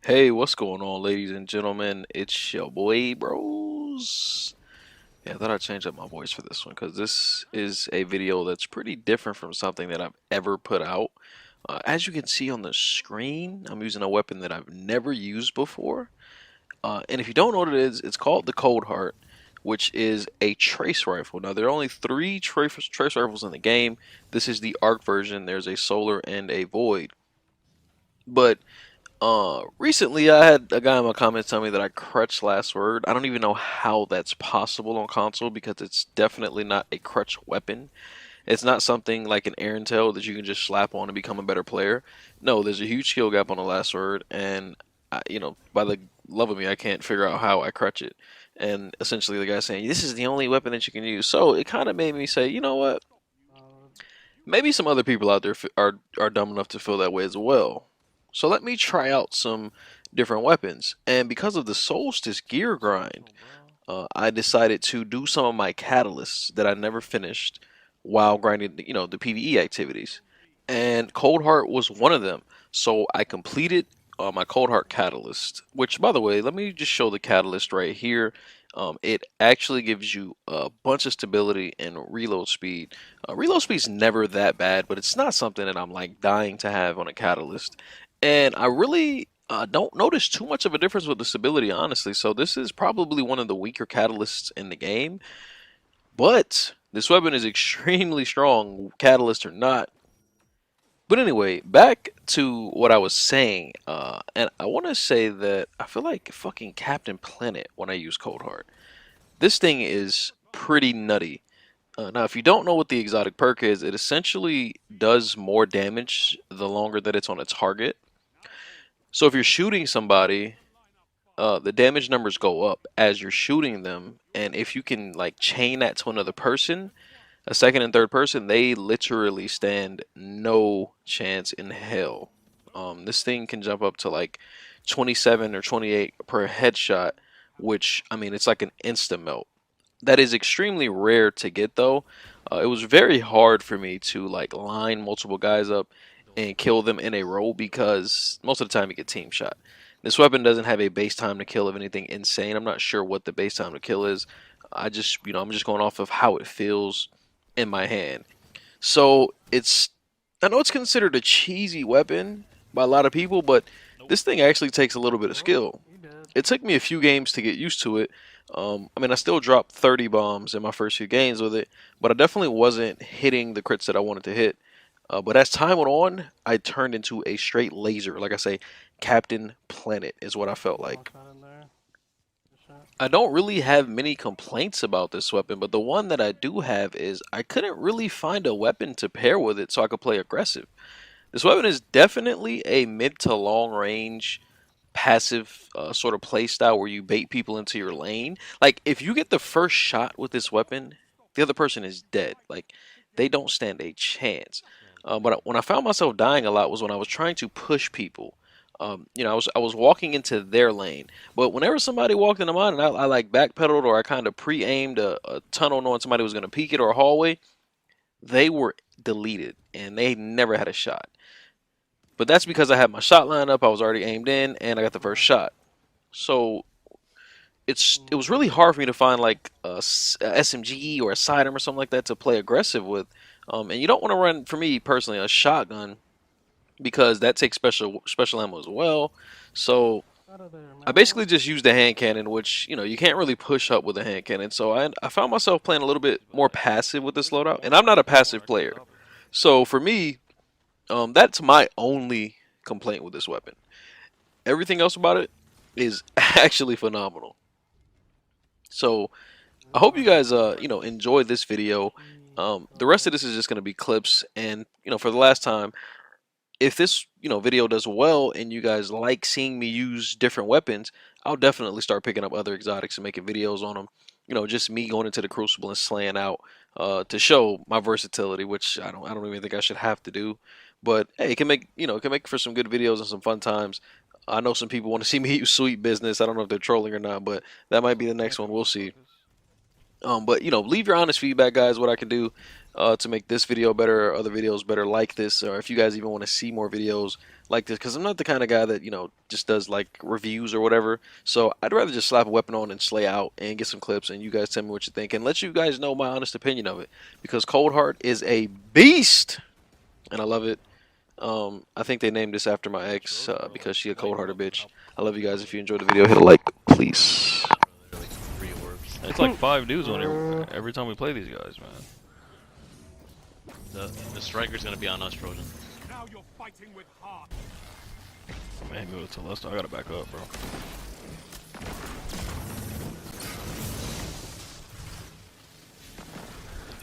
Hey, what's going on, ladies and gentlemen? It's your boy, bros. Yeah, I thought I'd change up my voice for this one because this is a video that's pretty different from something that I've ever put out. As you can see on the screen, I'm using a weapon that I've never used before. And if you don't know what it is, it's called the Cold Heart, which is a trace rifle. Now, there are only three trace rifles in the game. This is the ARC version. There's a Solar and a Void. But recently I had a guy in my comments tell me that I crutch last word. I don't even know how that's possible on console because it's definitely not a crutch weapon. It's not something like an Aaron tail that you can just slap on and become a better player. No, there's a huge skill gap on the last word, and by the love of me, I can't figure out how I crutch it. And essentially, the guy's saying this is the only weapon that you can use. So it kind of made me say, you know what? Maybe some other people out there are dumb enough to feel that way as well. So let me try out some different weapons. And because of the Solstice gear grind, I decided to do some of my catalysts that I never finished while grinding, the PvE activities. And Cold Heart was one of them. So I completed my Cold Heart catalyst, which, by the way, let me just show the catalyst right here. It actually gives you a bunch of stability and reload speed. Reload speed is never that bad, but it's not something that I'm like dying to have on a catalyst. And I really don't notice too much of a difference with the stability, honestly. So this is probably one of the weaker catalysts in the game. But this weapon is extremely strong, catalyst or not. But anyway, back to what I was saying, and I want to say that I feel like fucking Captain Planet when I use Cold Heart. This thing is pretty nutty. Now, if you don't know what the exotic perk is, it essentially does more damage the longer that it's on a target. So if you're shooting somebody, the damage numbers go up as you're shooting them, and if you can like chain that to another person, a second and third person, they literally stand no chance in hell. This thing can jump up to like 27 or 28 per headshot, which I mean it's like an insta melt. That is extremely rare to get though. It was very hard for me to like line multiple guys up and kill them in a row because most of the time you get team shot. This weapon doesn't have a base time to kill of anything insane. I'm not sure what the base time to kill is. I'm just going off of how it feels in my hand. So I know it's considered a cheesy weapon by a lot of people, but this thing actually takes a little bit of skill. It took me a few games to get used to it. I mean, I still dropped 30 bombs in my first few games with it, but I definitely wasn't hitting the crits that I wanted to hit. But as time went on, I turned into a straight laser. Like I say, Captain Planet is what I felt like. I don't really have many complaints about this weapon, but the one that I do have is I couldn't really find a weapon to pair with it so I could play aggressive. This weapon is definitely a mid to long range passive sort of play style where you bait people into your lane. Like if you get the first shot with this weapon, the other person is dead. Like they don't stand a chance. But when I found myself dying a lot was when I was trying to push people. I was walking into their lane, but whenever somebody walked into mine and I like backpedaled or I kind of pre-aimed a tunnel knowing somebody was going to peek it or a hallway, they were deleted and they never had a shot. But that's because I had my shot line up, I was already aimed in, and I got the first shot. So it was really hard for me to find like a SMG or a sidearm or something like that to play aggressive with. And you don't want to run, for me personally, a shotgun because that takes special ammo as well. So I basically just used the hand cannon, which you can't really push up with a hand cannon. So I found myself playing a little bit more passive with this loadout, and I'm not a passive player. So for me, that's my only complaint with this weapon. Everything else about it is actually phenomenal. So I hope you guys enjoy this video. The rest of this is just going to be clips, and for the last time, if this video does well and you guys like seeing me use different weapons, I'll definitely start picking up other exotics and making videos on them. Just me going into the crucible and slaying out to show my versatility, which I don't even think I should have to do. But hey, it can make for some good videos and some fun times. I know some people want to see me use sweet business. I don't know if they're trolling or not, but that might be the next one. We'll see. But leave your honest feedback, guys. What I can do. to make this video better, or other videos better like this, or if you guys even want to see more videos like this, because I'm not the kind of guy that, you know, just does like reviews or whatever. So I'd rather just slap a weapon on and slay out and get some clips, and you guys tell me what you think and let you guys know my honest opinion of it, because Cold Heart is a beast and I love it. I think they named this after my ex because she a cold-hearted bitch. I love you guys. If you enjoyed the video, hit a like, please. It's like 5 dudes on every time we play these guys, man. The striker's gonna be on us, Trojan. Now you're fighting with heart. Man, go to Celeste. I gotta back up, bro.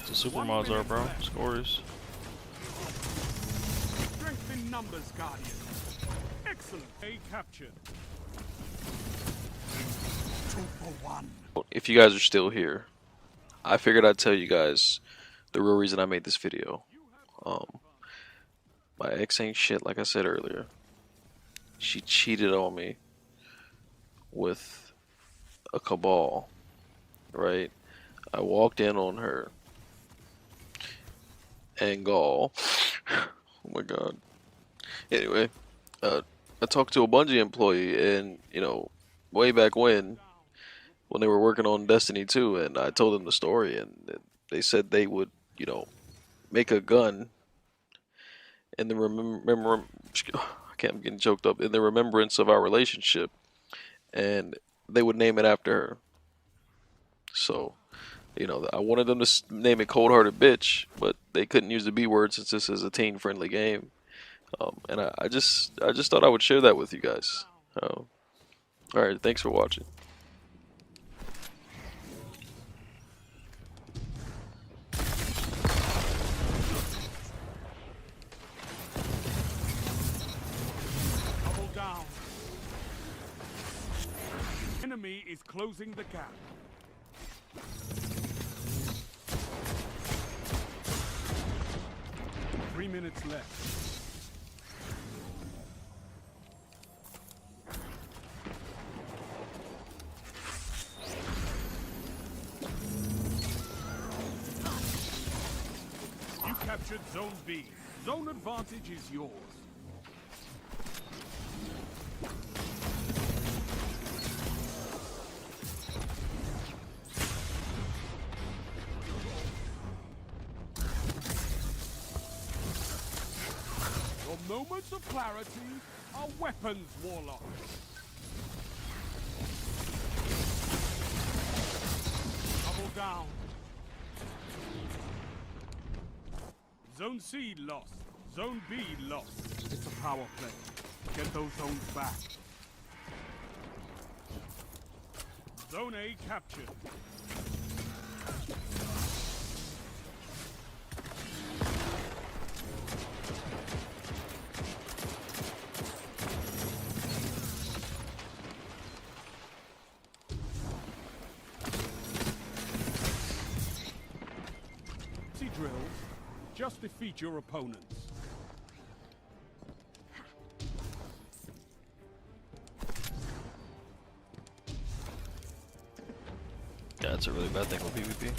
So super mods are, bro. Scores. Strength in numbers, Guardian. Excellent. A captured. 2 for 1. If you guys are still here, I figured I'd tell you guys the real reason I made this video. My ex ain't shit, like I said earlier. She cheated on me with a cabal, right? I walked in on her and Gaul. Oh my god. Anyway, I talked to a Bungie employee, and you know, way back when they were working on Destiny 2, and I told them the story, and they said they would, you know, make a gun in the I'm getting choked up, in the remembrance of our relationship, and they would name it after her. So, you know, I wanted them to name it Cold Hearted Bitch, but they couldn't use the B word since this is a teen friendly game. And I just thought I would share that with you guys. Alright, thanks for watching. Double down. Enemy is closing the gap. Three minutes left. You captured Zone B. Zone advantage is yours. Your moments of clarity are weapons, Warlock. Double down. Zone C lost. Zone B lost. It's a power play. Get those zones back. Zone A captured. Drills, just defeat your opponents. Yeah, that's a really bad thing with PvP.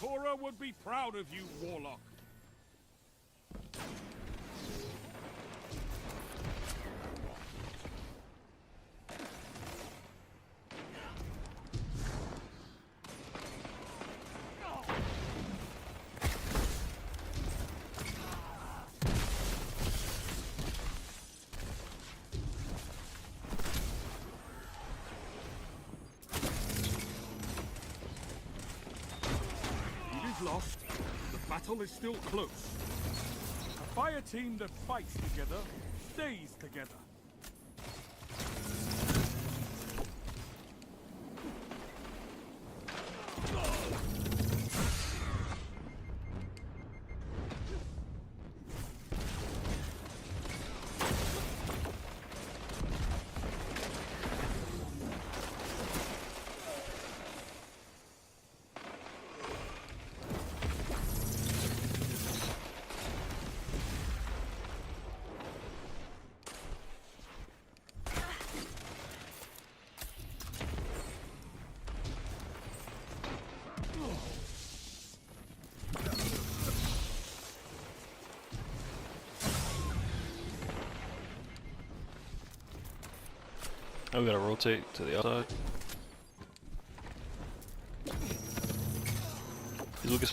Cora would be proud of you, Warlock. Lost, the battle is still close. A fire team that fights together stays together. Oh, we gotta rotate to the outside. He's looking.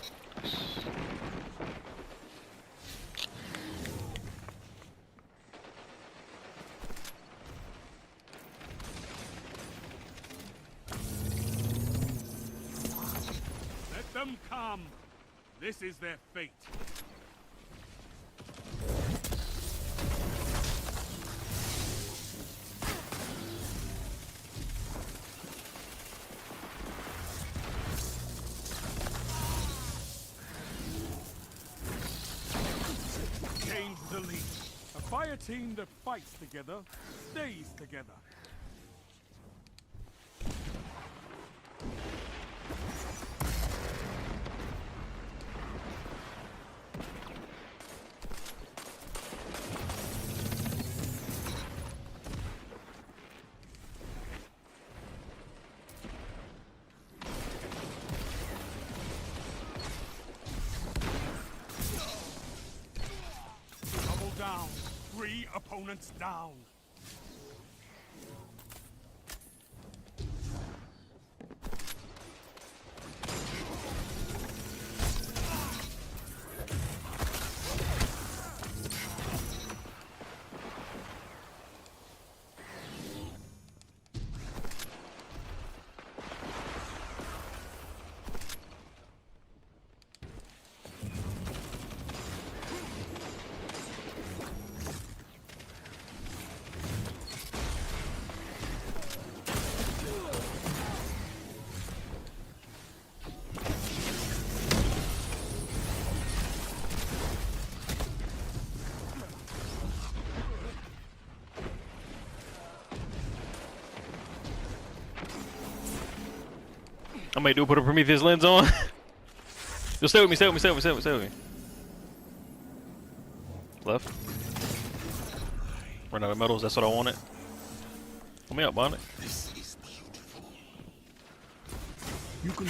Let them come. This is their fate. Gains the lead. A fire team that fights together stays together. Double down. 3 opponents down. I might do put a Prometheus lens on. Yo, stay with me, stay with me, stay with me, stay with me, stay with me. Left. Run out of metals, that's what I wanted. Put me up, Bonnet. You can